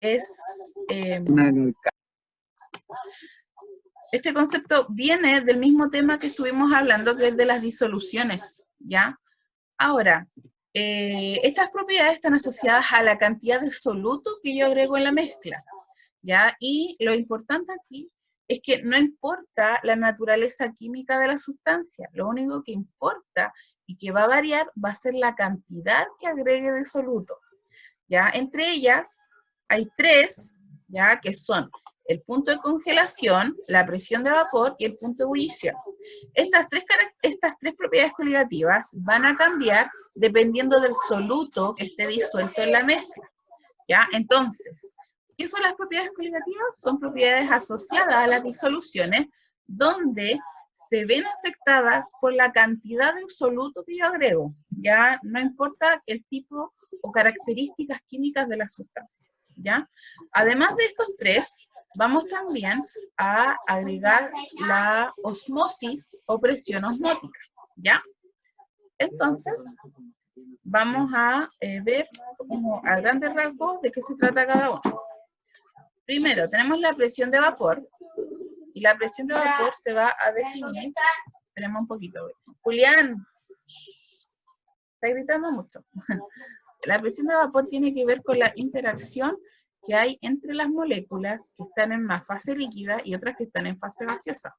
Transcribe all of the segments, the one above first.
es... este concepto viene del mismo tema que estuvimos hablando, que es de las disoluciones, ¿ya? Ahora, estas propiedades están asociadas a la cantidad de soluto que yo agrego en la mezcla, ¿ya? Y lo importante aquí es que no importa la naturaleza química de la sustancia, lo único que importa y que va a variar va a ser la cantidad que agregue de soluto, ¿ya? Entre ellas hay tres, ¿ya? Que son el punto de congelación, la presión de vapor y el punto de ebullición. Estas tres propiedades coligativas van a cambiar dependiendo del soluto que esté disuelto en la mezcla, ¿ya? Entonces, ¿qué son las propiedades coligativas? Son propiedades asociadas a las disoluciones donde se ven afectadas por la cantidad de soluto que yo agrego, ya no importa el tipo o características químicas de la sustancia, ¿ya? Además de estos tres, vamos también a agregar la osmosis o presión osmótica, ¿ya? Entonces, vamos a ver como a grandes rasgos de qué se trata cada uno. Primero, tenemos la presión de vapor, y la presión de vapor se va a definir, esperemos un poquito, Julián, está gritando mucho. La presión de vapor tiene que ver con la interacción que hay entre las moléculas que están en una fase líquida y otras que están en fase gaseosa.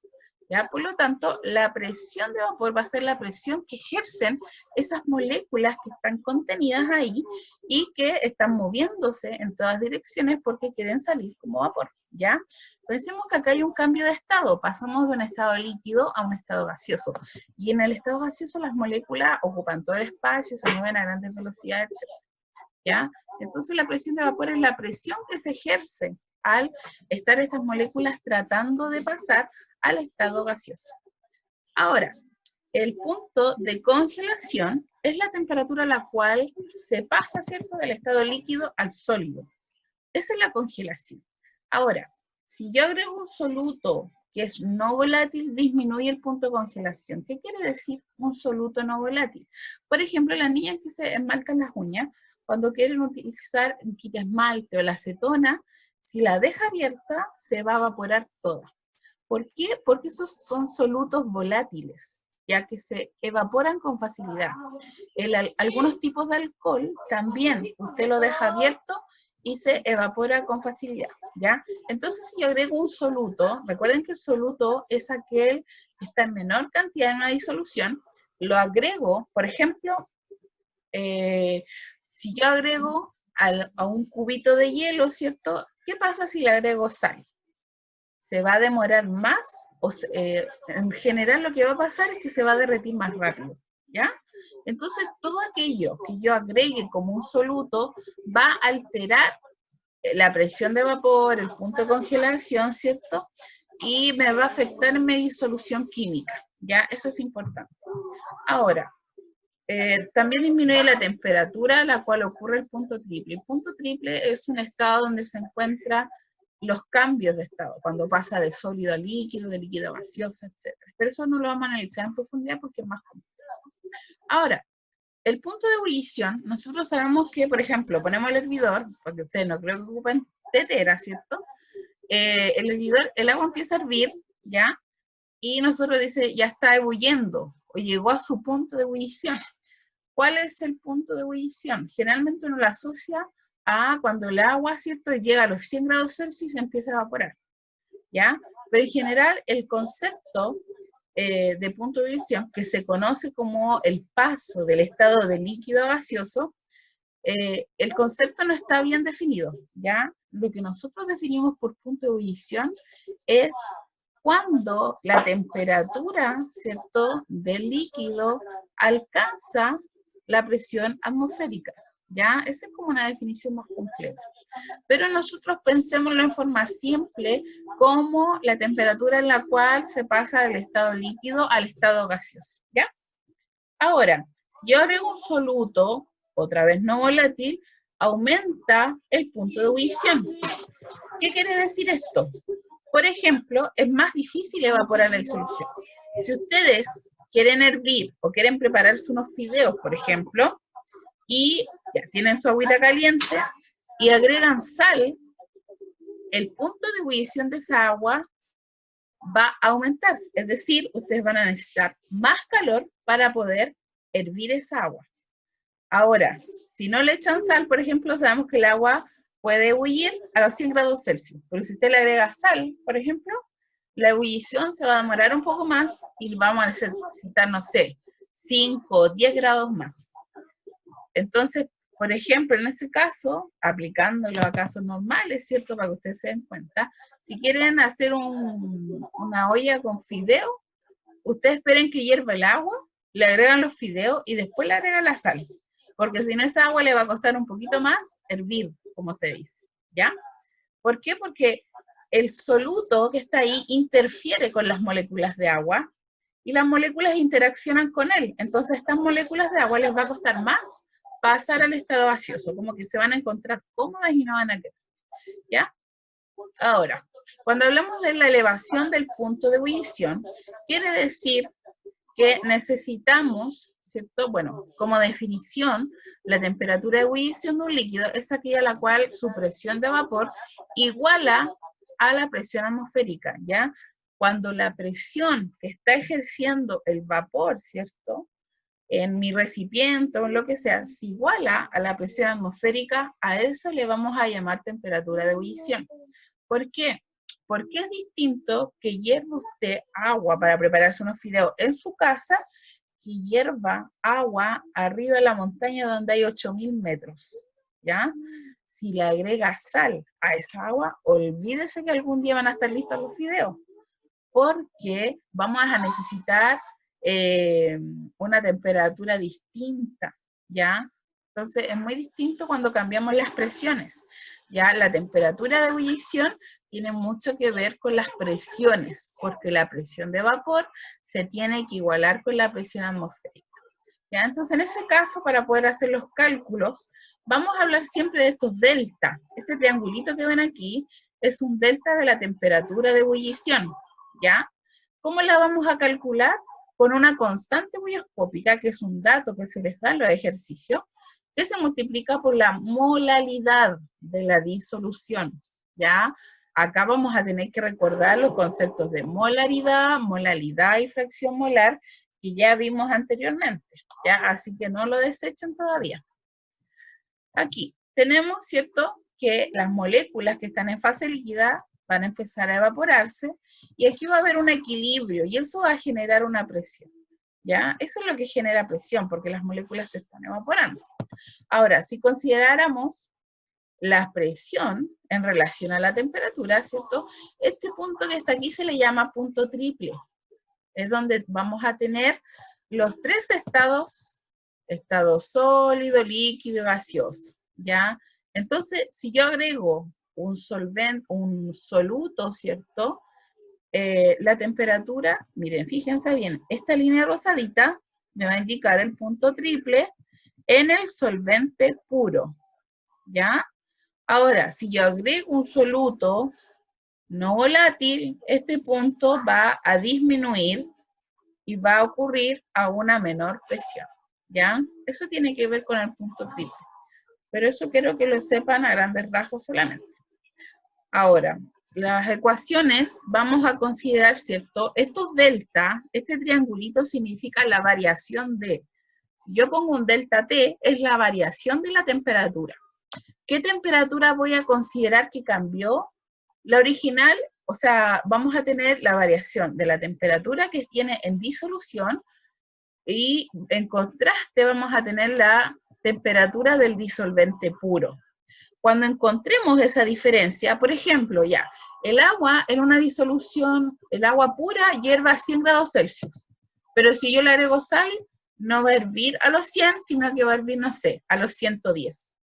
¿Ya? Por lo tanto, la presión de vapor va a ser la presión que ejercen esas moléculas que están contenidas ahí y que están moviéndose en todas direcciones porque quieren salir como vapor, ¿ya? Pensemos que acá hay un cambio de estado, pasamos de un estado líquido a un estado gaseoso. Y en el estado gaseoso las moléculas ocupan todo el espacio, se mueven a grandes velocidades, etc. ¿Ya? Entonces la presión de vapor es la presión que se ejerce al estar estas moléculas tratando de pasar al estado gaseoso. Ahora, el punto de congelación es la temperatura a la cual se pasa, ¿cierto?, del estado líquido al sólido. Esa es la congelación. Ahora, si yo agrego un soluto que es no volátil, disminuye el punto de congelación. ¿Qué quiere decir un soluto no volátil? Por ejemplo, las niñas que se esmaltan las uñas, cuando quieren utilizar un quita esmalte o la acetona, si la deja abierta, se va a evaporar toda. ¿Por qué? Porque esos son solutos volátiles, ya que se evaporan con facilidad. Algunos tipos de alcohol también, usted lo deja abierto y se evapora con facilidad, ¿ya? Entonces, si yo agrego un soluto, recuerden que el soluto es aquel que está en menor cantidad en una disolución, lo agrego, por ejemplo, si yo agrego a un cubito de hielo, ¿cierto? ¿Qué pasa si le agrego sal? Se va a demorar más, en general lo que va a pasar es que se va a derretir más rápido, ¿ya? Entonces, todo aquello que yo agregue como un soluto va a alterar la presión de vapor, el punto de congelación, ¿cierto? Y me va a afectar en mi disolución química, ¿ya? Eso es importante. Ahora, también disminuye la temperatura a la cual ocurre el punto triple. El punto triple es un estado donde se encuentran los cambios de estado, cuando pasa de sólido a líquido, de líquido a gaseoso, etc. Pero eso no lo vamos a analizar en profundidad porque es más complicado. Ahora, el punto de ebullición, nosotros sabemos que, por ejemplo, ponemos el hervidor, porque ustedes no creo que ocupen tetera, ¿cierto? El hervidor, el agua empieza a hervir, ¿ya? Y nosotros dice, ya está ebulliendo, o llegó a su punto de ebullición. ¿Cuál es el punto de ebullición? Generalmente uno lo asocia a cuando el agua, ¿cierto?, llega a los 100 grados Celsius y se empieza a evaporar, ¿ya? Pero en general el concepto de punto de ebullición, que se conoce como el paso del estado de líquido a gaseoso, el concepto no está bien definido, ¿ya? Lo que nosotros definimos por punto de ebullición es cuando la temperatura, ¿cierto?, del líquido alcanza la presión atmosférica, ¿ya? Esa es como una definición más completa. Pero nosotros pensémoslo en forma simple como la temperatura en la cual se pasa del estado líquido al estado gaseoso, ¿ya? Ahora, si yo agrego un soluto, otra vez no volátil, aumenta el punto de ebullición. ¿Qué quiere decir esto? Por ejemplo, es más difícil evaporar la disolución. Si ustedes quieren hervir o quieren prepararse unos fideos, por ejemplo, y ya tienen su agüita caliente y agregan sal el punto de ebullición de esa agua va a aumentar. Es decir, ustedes van a necesitar más calor para poder hervir esa agua. Ahora, si no le echan sal, por ejemplo, sabemos que el agua puede ebullir a los 100 grados Celsius. Pero si usted le agrega sal, por ejemplo, la ebullición se va a demorar un poco más y vamos a necesitar, no sé, 5 o 10 grados más. Entonces, por ejemplo, en ese caso, aplicándolo a casos normales, ¿cierto? Para que ustedes se den cuenta, si quieren hacer una olla con fideo, ustedes esperen que hierva el agua, le agregan los fideos y después le agregan la sal. Porque si no, esa agua le va a costar un poquito más hervir, como se dice, ¿ya? ¿Por qué? Porque el soluto que está ahí interfiere con las moléculas de agua y las moléculas interaccionan con él. Entonces, estas moléculas de agua les va a costar más pasar al estado gaseoso, como que se van a encontrar cómodas y no van a quedar, ¿ya? Ahora, cuando hablamos de la elevación del punto de ebullición, quiere decir que necesitamos, ¿cierto? Bueno, como definición, la temperatura de ebullición de un líquido es aquella a la cual su presión de vapor iguala a la presión atmosférica, ¿ya? Cuando la presión que está ejerciendo el vapor, ¿cierto?, en mi recipiente o en lo que sea, se iguala a la presión atmosférica, a eso le vamos a llamar temperatura de ebullición. ¿Por qué? Porque es distinto que hierva usted agua para prepararse unos fideos en su casa que hierva agua arriba de la montaña donde hay 8.000 metros, ¿ya? Si le agrega sal a esa agua, olvídese que algún día van a estar listos los fideos, porque vamos a necesitar una temperatura distinta, ¿ya? Entonces es muy distinto cuando cambiamos las presiones, ¿ya? La temperatura de ebullición tiene mucho que ver con las presiones, porque la presión de vapor se tiene que igualar con la presión atmosférica, ¿ya? Entonces en ese caso, para poder hacer los cálculos, vamos a hablar siempre de estos delta. Este triangulito que ven aquí es un delta de la temperatura de ebullición, ¿ya? ¿Cómo la vamos a calcular? Con una constante bioscópica, que es un dato que se les da en los ejercicios, que se multiplica por la molaridad de la disolución, ¿ya? Acá vamos a tener que recordar los conceptos de molaridad, molalidad y fracción molar, que ya vimos anteriormente, ¿ya? Así que no lo desechen todavía. Aquí tenemos, ¿cierto?, que las moléculas que están en fase líquida van a empezar a evaporarse, y aquí va a haber un equilibrio, y eso va a generar una presión, ¿ya? Eso es lo que genera presión, porque las moléculas se están evaporando. Ahora, si consideráramos la presión en relación a la temperatura, ¿cierto? Este punto que está aquí se le llama punto triple. Es donde vamos a tener los tres estados: estado sólido, líquido y gaseoso, ¿ya? Entonces, si yo agrego un solvente, un soluto, ¿cierto? La temperatura, miren, fíjense bien, esta línea rosadita me va a indicar el punto triple en el solvente puro, ¿ya? Ahora, si yo agrego un soluto no volátil, este punto va a disminuir y va a ocurrir a una menor presión, ¿ya? Eso tiene que ver con el punto triple, pero eso quiero que lo sepan a grandes rasgos solamente. Ahora, las ecuaciones vamos a considerar, ¿cierto? Estos delta, este triangulito significa la variación de, si yo pongo un delta T, es la variación de la temperatura. ¿Qué temperatura voy a considerar que cambió? La original, o sea, vamos a tener la variación de la temperatura que tiene en disolución, y en contraste vamos a tener la temperatura del disolvente puro. Cuando encontremos esa diferencia, por ejemplo, ya, el agua en una disolución, el agua pura hierve a 100 grados Celsius, pero si yo le agrego sal, no va a hervir a los 100, sino que va a hervir, no sé, a los 110.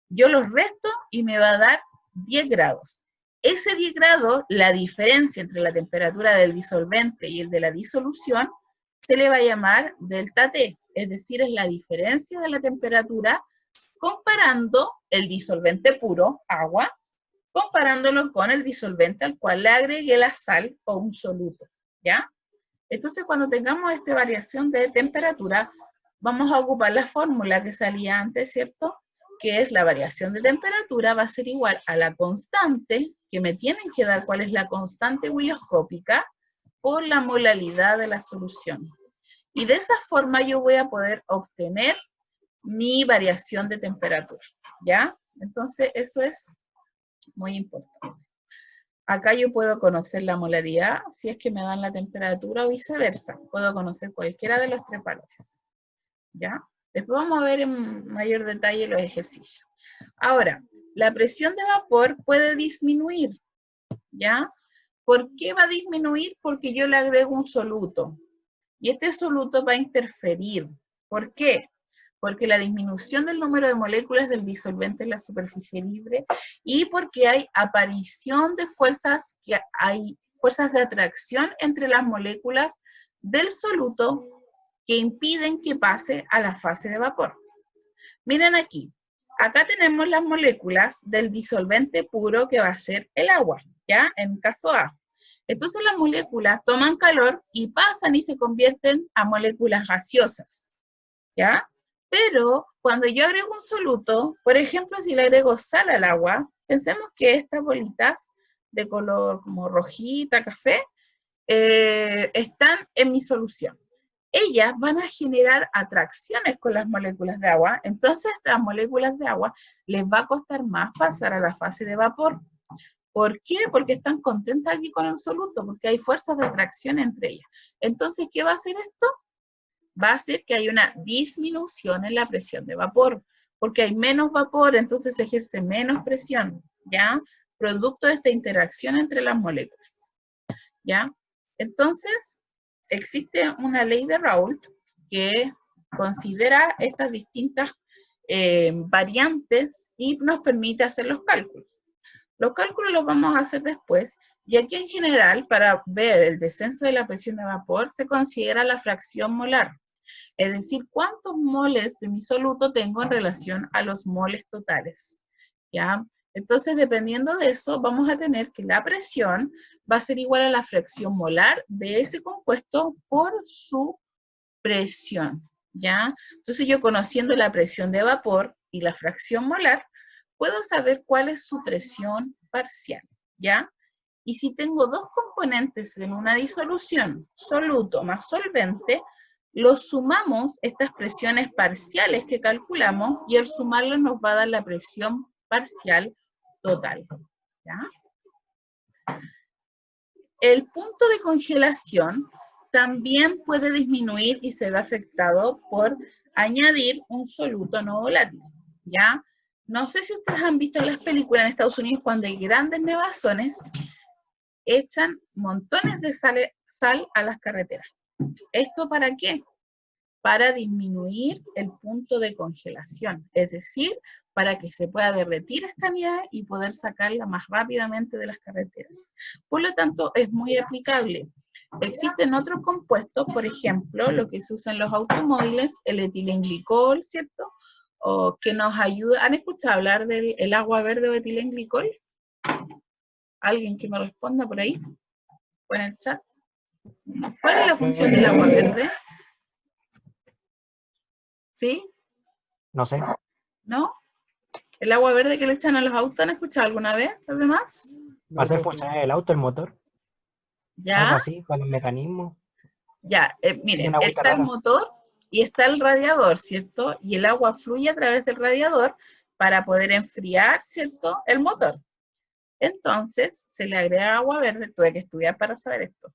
Yo los resto y me va a dar 10 grados. Ese 10 grados, la diferencia entre la temperatura del disolvente y el de la disolución, se le va a llamar delta T, es decir, es la diferencia de la temperatura comparando el disolvente puro, agua, comparándolo con el disolvente al cual le agregué la sal o un soluto, ¿ya? Entonces, cuando tengamos esta variación de temperatura, vamos a ocupar la fórmula que salía antes, ¿cierto? Que es la variación de temperatura va a ser igual a la constante, que me tienen que dar cuál es la constante huioscópica por la molaridad de la solución. Y de esa forma yo voy a poder obtener mi variación de temperatura, ¿ya? Entonces eso es muy importante. Acá yo puedo conocer la molaridad si es que me dan la temperatura o viceversa. Puedo conocer cualquiera de los tres valores, ¿ya? Después vamos a ver en mayor detalle los ejercicios. Ahora, la presión de vapor puede disminuir, ¿ya? ¿Por qué va a disminuir? Porque yo le agrego un soluto. Y este soluto va a interferir. ¿Por qué? Porque la disminución del número de moléculas del disolvente en la superficie libre y porque hay aparición de fuerzas, hay fuerzas de atracción entre las moléculas del soluto que impiden que pase a la fase de vapor. Miren aquí, acá tenemos las moléculas del disolvente puro que va a ser el agua, ¿ya? En caso A. Entonces las moléculas toman calor y pasan y se convierten a moléculas gaseosas, ¿ya? Pero cuando yo agrego un soluto, por ejemplo, si le agrego sal al agua, pensemos que estas bolitas de color como rojita, café, están en mi solución. Ellas van a generar atracciones con las moléculas de agua, entonces a estas moléculas de agua les va a costar más pasar a la fase de vapor. ¿Por qué? Porque están contentas aquí con el soluto, porque hay fuerzas de atracción entre ellas. Entonces, ¿qué va a hacer esto? Va a hacer que haya una disminución en la presión de vapor, porque hay menos vapor, entonces se ejerce menos presión, ¿ya? Producto de esta interacción entre las moléculas, ¿ya? Entonces, existe una ley de Raoult que considera estas distintas variantes y nos permite hacer los cálculos. Los cálculos los vamos a hacer después, y aquí en general, para ver el descenso de la presión de vapor, se considera la fracción molar, es decir, cuántos moles de mi soluto tengo en relación a los moles totales, ¿ya? Entonces, dependiendo de eso, vamos a tener que la presión va a ser igual a la fracción molar de ese compuesto por su presión, ¿ya? Entonces, yo conociendo la presión de vapor y la fracción molar, puedo saber cuál es su presión parcial, ¿ya? Y si tengo dos componentes en una disolución, soluto más solvente, los sumamos, estas presiones parciales que calculamos, y al sumarlos nos va a dar la presión parcial total, ¿ya? El punto de congelación también puede disminuir y se ve afectado por añadir un soluto no volátil, ¿ya? No sé si ustedes han visto en las películas en Estados Unidos cuando hay grandes nevazones, echan montones de sal a las carreteras. ¿Esto para qué? Para disminuir el punto de congelación, es decir, para que se pueda derretir esta nieve y poder sacarla más rápidamente de las carreteras. Por lo tanto, es muy aplicable. Existen otros compuestos, por ejemplo, lo que se usa en los automóviles, el etilenglicol, ¿cierto? O que nos ayuda. ¿Han escuchado hablar del agua verde o etilenglicol? ¿Alguien que me responda por ahí? ¿O en el chat? ¿Cuál es la función del agua verde? ¿Sí? No sé. ¿No? ¿El agua verde que le echan a los autos, han escuchado alguna vez los demás? ¿Va a hacer funcionar el auto, el motor? ¿Ya? Algo así, con el mecanismo. Ya, miren, Una agüita está el rara. motor y está el radiador, ¿cierto? Y el agua fluye a través del radiador para poder enfriar, ¿cierto? El motor. Entonces, se le agrega agua verde, tuve que estudiar para saber esto.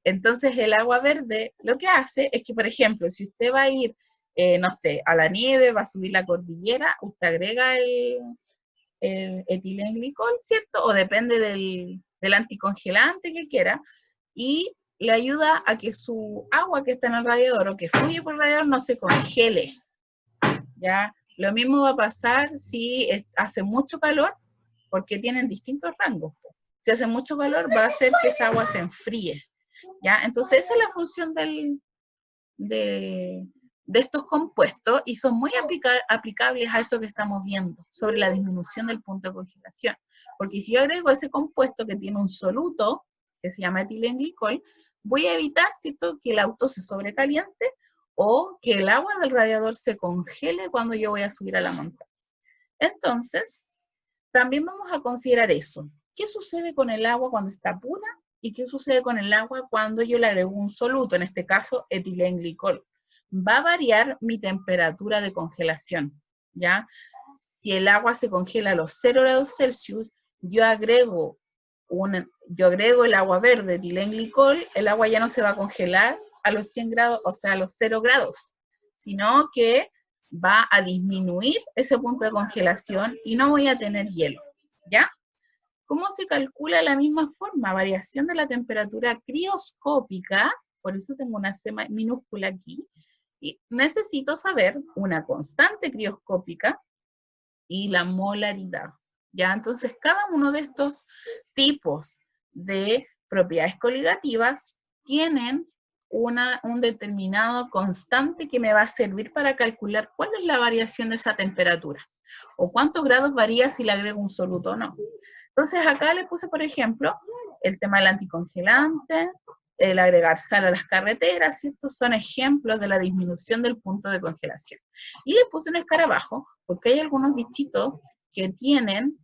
Entonces, el agua verde lo que hace es que, por ejemplo, si usted va a ir, no sé, a la nieve, va a subir la cordillera, usted agrega el etilenglicol, ¿cierto? O depende del anticongelante que quiera, y le ayuda a que su agua que está en el radiador o que fluye por el radiador no se congele, ¿ya? Lo mismo va a pasar si hace mucho calor, porque tienen distintos rangos. Si hace mucho calor, va a hacer que esa agua se enfríe, ¿ya? Entonces, esa es la función de estos compuestos y son muy aplicables a esto que estamos viendo, sobre la disminución del punto de congelación. Porque si yo agrego ese compuesto que tiene un soluto, que se llama etilenglicol, voy a evitar, ¿cierto?, que el auto se sobrecaliente o que el agua del radiador se congele cuando yo voy a subir a la montaña. Entonces, también vamos a considerar eso. ¿Qué sucede con el agua cuando está pura? ¿Y qué sucede con el agua cuando yo le agrego un soluto, en este caso etilenglicol? Va a variar mi temperatura de congelación, ¿ya? Si el agua se congela a los 0 grados Celsius, yo agrego el agua verde, etilenglicol, el agua ya no se va a congelar a los 100 grados, o sea, a los 0 grados, sino que va a disminuir ese punto de congelación y no voy a tener hielo, ¿ya? ¿Cómo se calcula la misma forma? Variación de la temperatura crioscópica, por eso tengo una C minúscula aquí, y necesito saber una constante crioscópica y la molaridad, ¿ya? Entonces, cada uno de estos tipos de propiedades coligativas tienen un determinado constante que me va a servir para calcular cuál es la variación de esa temperatura, o cuántos grados varía si le agrego un soluto o no. Entonces acá le puse, por ejemplo, el tema del anticongelante, el agregar sal a las carreteras, estos son ejemplos de la disminución del punto de congelación. Y le puse un escarabajo, porque hay algunos bichitos que tienen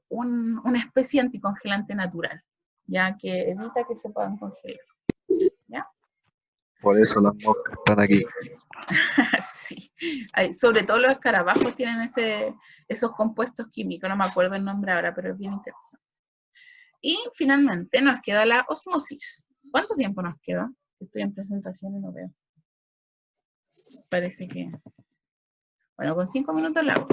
una especie de anticongelante natural, ya que evita que se puedan congelar. ¿Ya? Por eso las moscas están aquí. Sí, sobre todo los escarabajos tienen esos compuestos químicos, no me acuerdo el nombre ahora, pero es bien interesante. Y finalmente nos queda la osmosis. ¿Cuánto tiempo nos queda? Estoy en presentación y no veo. Parece que... Bueno, con 5 minutos la hago.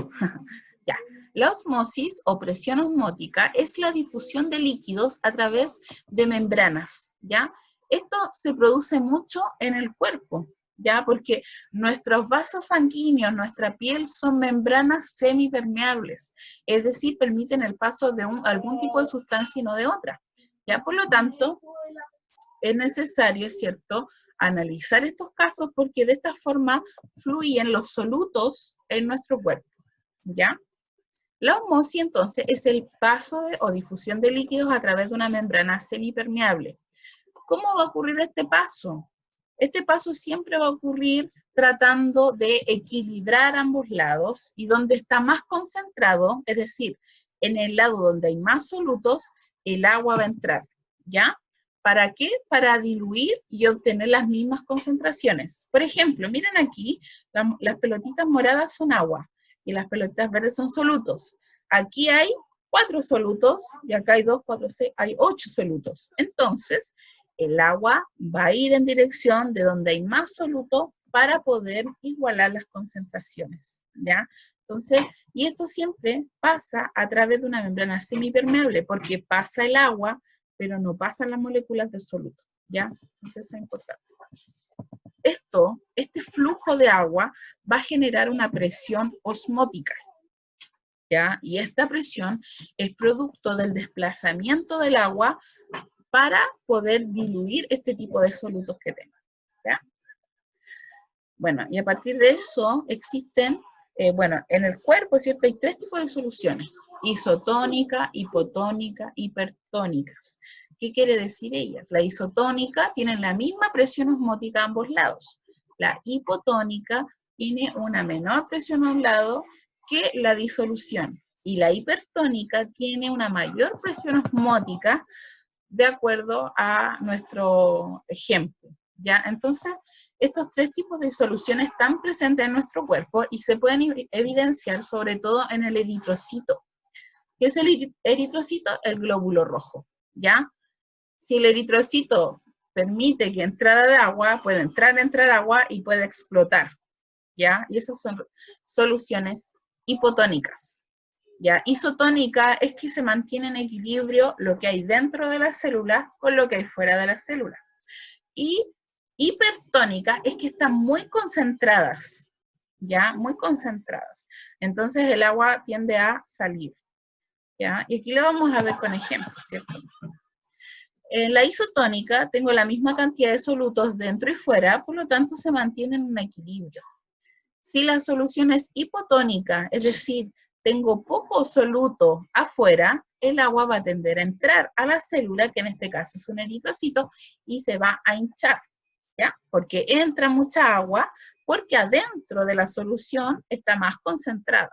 Ya. La osmosis o presión osmótica es la difusión de líquidos a través de membranas, ¿ya? Esto se produce mucho en el cuerpo, ¿ya? Porque nuestros vasos sanguíneos, nuestra piel son membranas semipermeables, es decir, permiten el paso de algún tipo de sustancia y no de otra, ¿ya? Por lo tanto, es necesario, ¿cierto?, analizar estos casos porque de esta forma fluyen los solutos en nuestro cuerpo, ¿ya? La osmosis, entonces, es el paso o difusión de líquidos a través de una membrana semipermeable. ¿Cómo va a ocurrir este paso? Este paso siempre va a ocurrir tratando de equilibrar ambos lados y donde está más concentrado, es decir, en el lado donde hay más solutos, el agua va a entrar, ¿ya? ¿Para qué? Para diluir y obtener las mismas concentraciones. Por ejemplo, miren aquí, las pelotitas moradas son agua y las pelotitas verdes son solutos. Aquí hay 4 solutos y acá hay 2, 4, 6, hay 8 solutos. Entonces, el agua va a ir en dirección de donde hay más soluto para poder igualar las concentraciones, ¿ya? Entonces, y esto siempre pasa a través de una membrana semipermeable, porque pasa el agua, pero no pasan las moléculas del soluto, ¿ya? Entonces eso es importante. Este flujo de agua va a generar una presión osmótica, ¿ya? Y esta presión es producto del desplazamiento del agua para poder diluir este tipo de solutos que tengo, ¿ya? Bueno, y a partir de eso existen, en el cuerpo, ¿cierto? Hay 3 tipos de soluciones: isotónica, hipotónica, hipertónicas. ¿Qué quiere decir ellas? La isotónica tiene la misma presión osmótica a ambos lados. La hipotónica tiene una menor presión a un lado que la disolución. Y la hipertónica tiene una mayor presión osmótica de acuerdo a nuestro ejemplo, ¿ya? Entonces, estos 3 tipos de disoluciones están presentes en nuestro cuerpo y se pueden evidenciar sobre todo en el eritrocito. ¿Qué es el eritrocito? El glóbulo rojo, ¿ya? Si el eritrocito permite que entrada de agua, puede entrar agua y puede explotar, ¿ya? Y esas son soluciones hipotónicas. ¿Ya? Isotónica es que se mantiene en equilibrio lo que hay dentro de las células con lo que hay fuera de las células. Y hipertónica es que están muy concentradas, ¿ya? Muy concentradas. Entonces el agua tiende a salir, ¿ya? Y aquí lo vamos a ver con ejemplos, ¿cierto? En la isotónica tengo la misma cantidad de solutos dentro y fuera, por lo tanto se mantiene en un equilibrio. Si la solución es hipotónica, es decir, tengo poco soluto afuera, el agua va a tender a entrar a la célula, que en este caso es un eritrocito, y se va a hinchar, ¿ya? Porque entra mucha agua, porque adentro de la solución está más concentrada.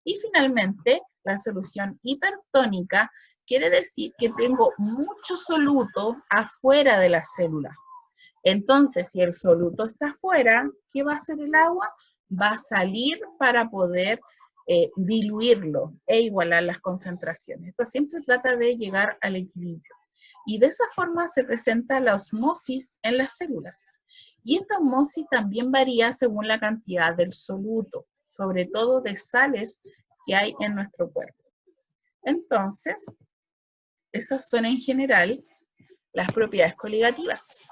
Y finalmente, la solución hipertónica quiere decir que tengo mucho soluto afuera de la célula. Entonces, si el soluto está afuera, ¿qué va a hacer el agua? Va a salir para poder diluirlo e igualar las concentraciones. Esto siempre trata de llegar al equilibrio. Y de esa forma se presenta la osmosis en las células. Y esta osmosis también varía según la cantidad del soluto, sobre todo de sales que hay en nuestro cuerpo. Entonces, esas son en general las propiedades coligativas.